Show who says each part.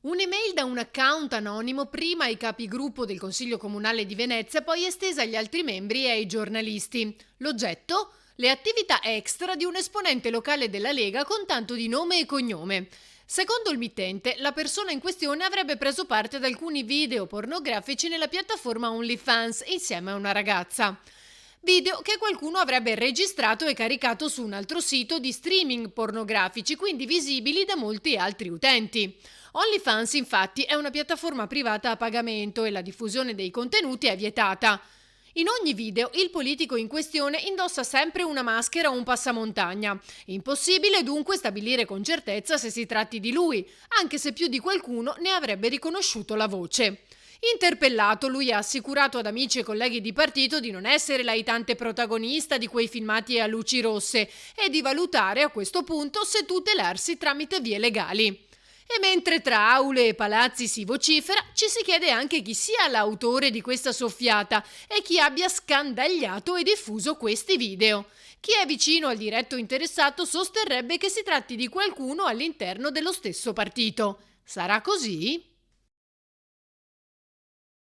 Speaker 1: Un'email da un account anonimo prima ai capigruppo del Consiglio Comunale di Venezia, poi estesa agli altri membri e ai giornalisti. L'oggetto? Le attività extra di un esponente locale della Lega con tanto di nome e cognome. Secondo il mittente, la persona in questione avrebbe preso parte ad alcuni video pornografici nella piattaforma OnlyFans insieme a una ragazza. Video che qualcuno avrebbe registrato e caricato su un altro sito di streaming pornografici, quindi visibili da molti altri utenti. OnlyFans infatti è una piattaforma privata a pagamento e la diffusione dei contenuti è vietata. In ogni video il politico in questione indossa sempre una maschera o un passamontagna. Impossibile dunque stabilire con certezza se si tratti di lui, anche se più di qualcuno ne avrebbe riconosciuto la voce. Interpellato, lui ha assicurato ad amici e colleghi di partito di non essere l'aitante protagonista di quei filmati a luci rosse e di valutare a questo punto se tutelarsi tramite vie legali. E mentre tra aule e palazzi si vocifera, ci si chiede anche chi sia l'autore di questa soffiata e chi abbia scandagliato e diffuso questi video. Chi è vicino al diretto interessato sosterrebbe che si tratti di qualcuno all'interno dello stesso partito. Sarà così?